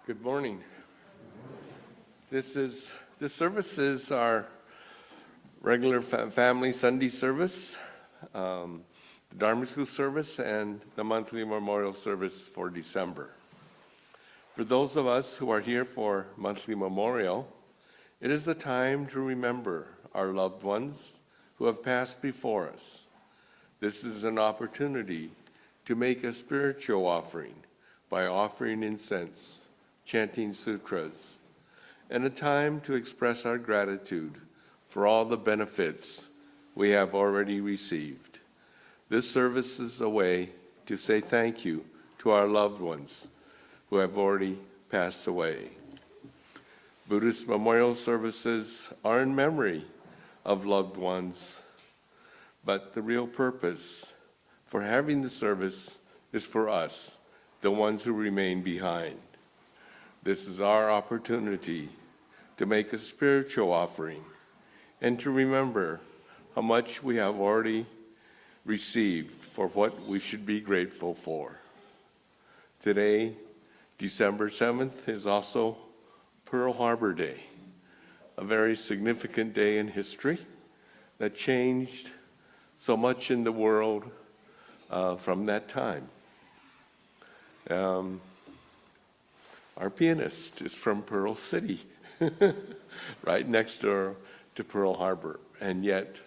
Good morning. This service is our regular family Sunday service, the Dharma School service, and the monthly memorial service for December. For those of us who are here for monthly memorial, it is a time to remember our loved ones who have passed before us. This is an opportunity to make a spiritual offering by offering incense, chanting sutras, and a time to express our gratitude for all the benefits we have already received. This service is a way to say thank you to our loved ones who have already passed away. Buddhist memorial services are in memory of loved ones, but the real purpose for having the service is for us, the ones who remain behind. This is our opportunity to make a spiritual offering and to remember how much we have already received for what we should be grateful for. Today, December 7th, is also Pearl Harbor Day, a very significant day in history that changed so much in the world from that time. Our pianist is from Pearl City, right next door to Pearl Harbor. And yet,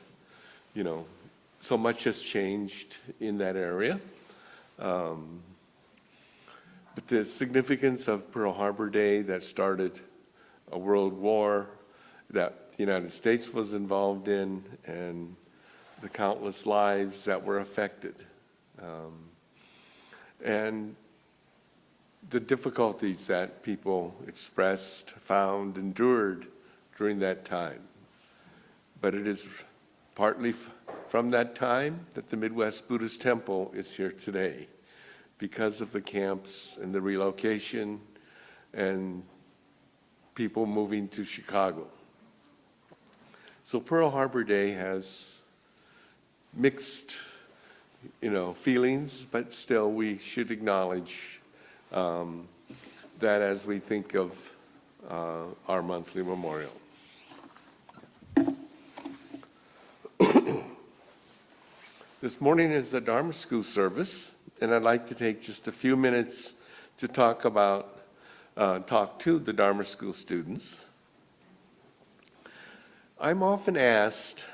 so much has changed in that area. But the significance of Pearl Harbor Day that started a world war that the United States was involved in, and the countless lives that were affected. And the difficulties that people expressed, found, endured during that time. But it is partly from that time that the Midwest Buddhist Temple is here today, because of the camps and the relocation and people moving to Chicago. So Pearl Harbor Day has mixed, feelings, but still we should acknowledge that as we think of our monthly memorial. This morning is the Dharma School service, and I'd like to take just a few minutes to talk to the Dharma School students. I'm often asked,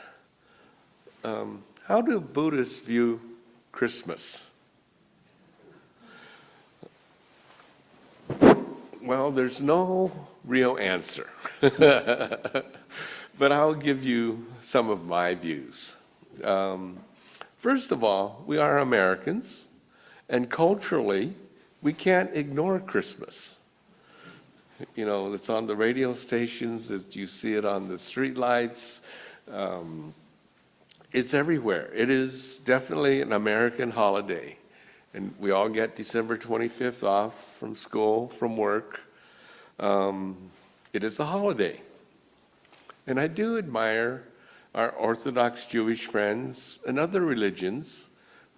how do Buddhists view Christmas? Well, there's no real answer, but I'll give you some of my views. First of all, we are Americans, and culturally, we can't ignore Christmas. It's on the radio stations, you see it on the street lights. It's everywhere. It is definitely an American holiday. And we all get December 25th off from school, from work. It is a holiday. And I do admire our Orthodox Jewish friends and other religions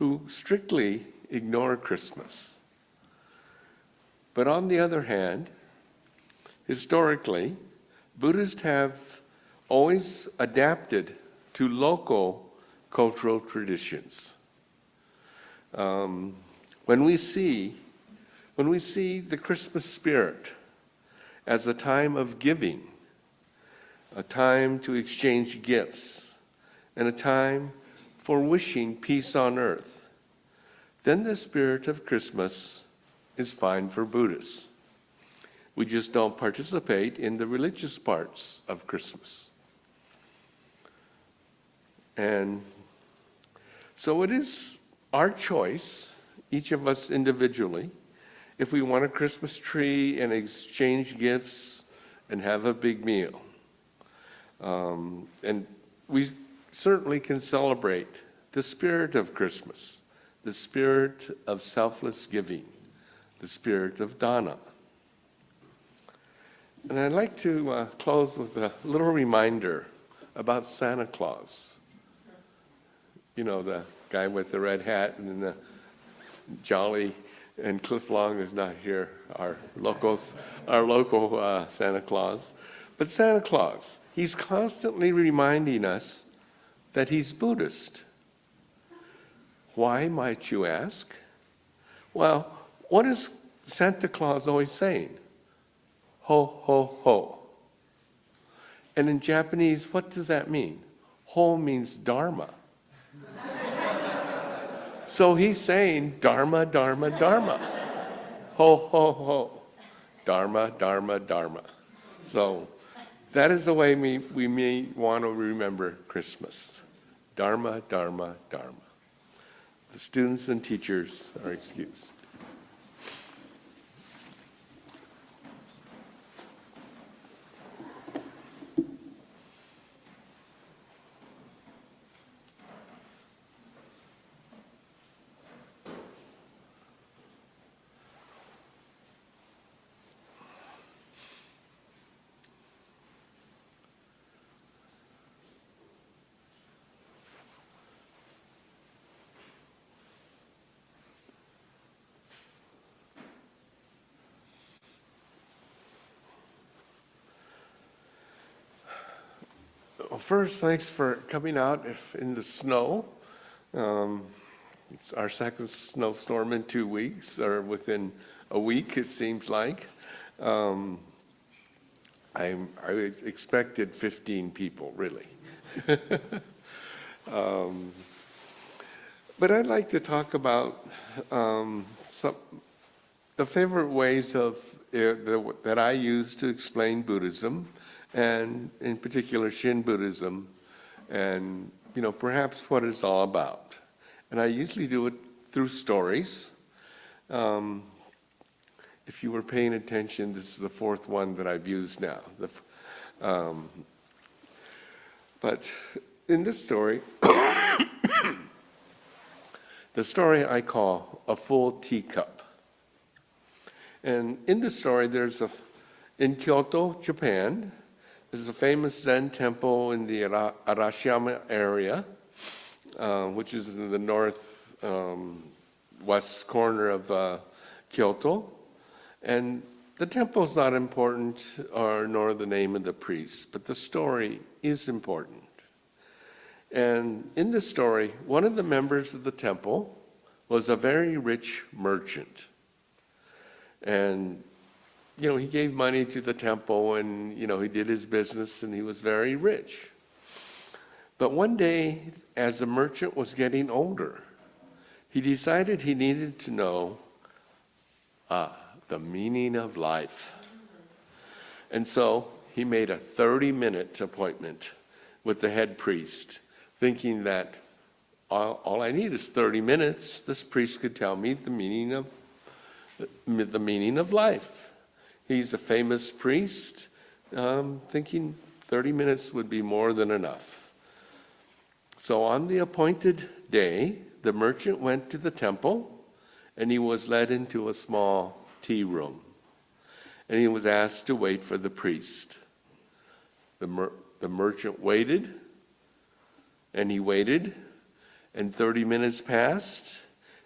who strictly ignore Christmas. But on the other hand, historically, Buddhists have always adapted to local cultural traditions. When we see the Christmas spirit as a time of giving, a time to exchange gifts, and a time for wishing peace on earth, then the spirit of Christmas is fine for Buddhists. We just don't participate in the religious parts of Christmas. And so it is our choice, each of us individually, if we want a Christmas tree and exchange gifts and have a big meal. And we certainly can celebrate the spirit of Christmas, the spirit of selfless giving, the spirit of dana. And I'd like to close with a little reminder about Santa Claus. The guy with the red hat and the jolly And Cliff Long is not here, our local Santa Claus. But Santa Claus, he's constantly reminding us that he's Buddhist. Why, might you ask? Well, what is Santa Claus always saying? Ho, ho, ho. And in Japanese, what does that mean? Ho means Dharma. So he's saying Dharma, Dharma, Dharma. Ho, ho, ho. Dharma, Dharma, Dharma. So that is the way we may want to remember Christmas. Dharma, Dharma, Dharma. The students and teachers are excused. Well, first, thanks for coming out in the snow. It's our second snowstorm in 2 weeks, or within a week, it seems like. I expected 15 people, really. But I'd like to talk about the favorite ways that I use to explain Buddhism, and in particular Shin Buddhism, and perhaps what it's all about. And I usually do it through stories. If you were paying attention, this is the fourth one that I've used now. But in this story, the story I call A Full Teacup. And in the story, in Kyoto, Japan, there's a famous Zen temple in the Arashiyama area, which is in the north west corner of Kyoto. And the temple's not important, nor the name of the priest, but the story is important. And in the story, one of the members of the temple was a very rich merchant. And he gave money to the temple, and he did his business, and he was very rich. But one day, as the merchant was getting older, he decided he needed to know the meaning of life. And so he made a 30-minute appointment with the head priest, thinking that all I need is 30 minutes. This priest could tell me the meaning of life. He's a famous priest, thinking 30 minutes would be more than enough. So on the appointed day, the merchant went to the temple, and he was led into a small tea room. And he was asked to wait for the priest. The merchant waited, and he waited, and 30 minutes passed,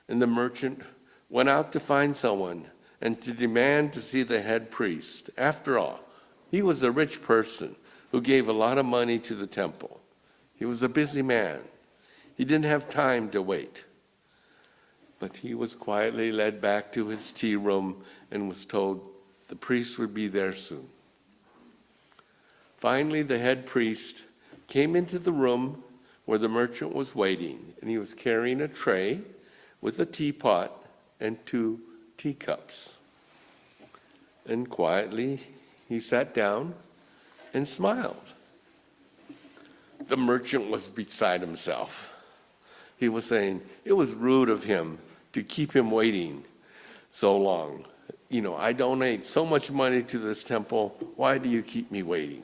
and the merchant went out to find someone and to demand to see the head priest. After all, he was a rich person who gave a lot of money to the temple. He was a busy man. He didn't have time to wait. But he was quietly led back to his tea room and was told the priest would be there soon. Finally, the head priest came into the room where the merchant was waiting, and he was carrying a tray with a teapot and 2 teacups. And quietly, he sat down and smiled. The merchant was beside himself. He was saying, it was rude of him to keep him waiting so long. I donate so much money to this temple. Why do you keep me waiting?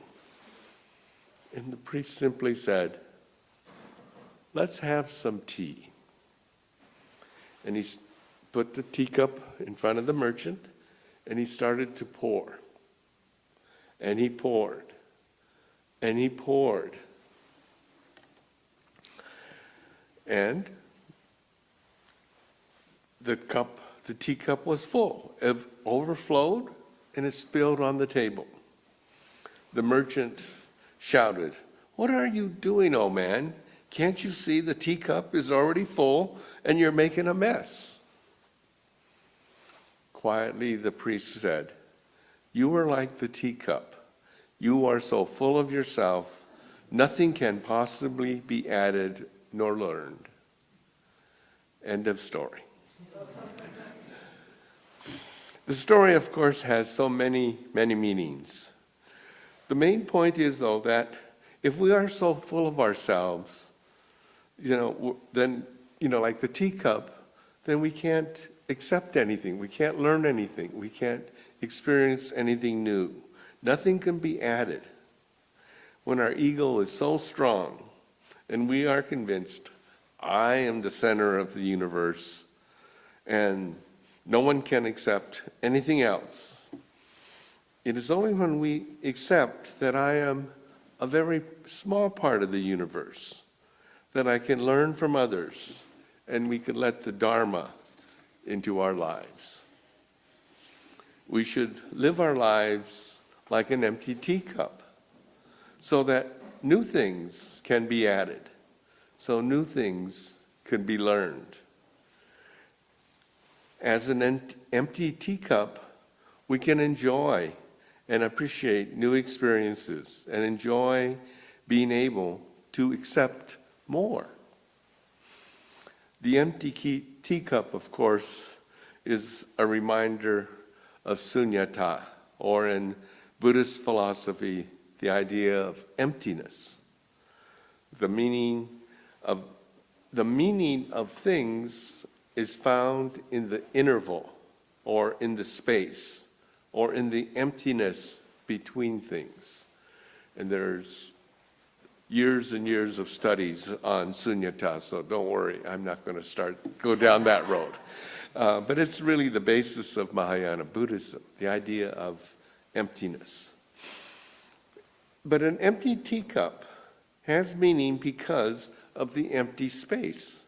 And the priest simply said, let's have some tea. And he put the teacup in front of the merchant, and he started to pour. And he poured. And he poured. And the the teacup was full. It overflowed, and it spilled on the table. The merchant shouted, "What are you doing, old man? Can't you see the teacup is already full and you're making a mess?" Quietly, the priest said, "You are like the teacup. You are so full of yourself, nothing can possibly be added nor learned." End of story. The story, of course, has so many, many meanings. The main point is, though, that if we are so full of ourselves, then, like the teacup, then we can't accept anything. We can't learn anything. We can't experience anything new. Nothing can be added. When our ego is so strong and we are convinced, I am the center of the universe and no one can accept anything else. It is only when we accept that I am a very small part of the universe, that I can learn from others, and we can let the Dharma into our lives. We should live our lives like an empty teacup, so that new things can be added, so new things can be learned. As an empty teacup, we can enjoy and appreciate new experiences and enjoy being able to accept more. The empty teacup, of course, is a reminder of sunyata, or in Buddhist philosophy, the idea of emptiness. The meaning of things is found in the interval, or in the space, or in the emptiness between things. And there's years and years of studies on sunyata, so don't worry, I'm not going to go down that road. But it's really the basis of Mahayana Buddhism, the idea of emptiness. But an empty teacup has meaning because of the empty space.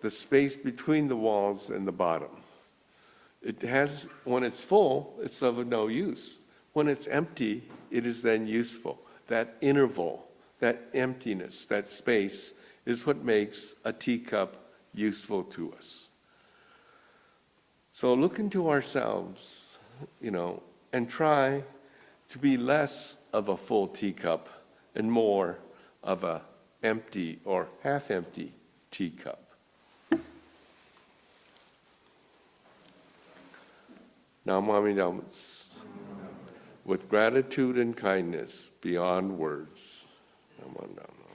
The space between the walls and the bottom. When it's full, it's of no use. When it's empty, it is then useful. That interval, that emptiness, that space is what makes a teacup useful to us. So look into ourselves, and try to be less of a full teacup and more of a empty or half-empty teacup. Namami Dhammas, with gratitude and kindness beyond words. Namo Dhamma.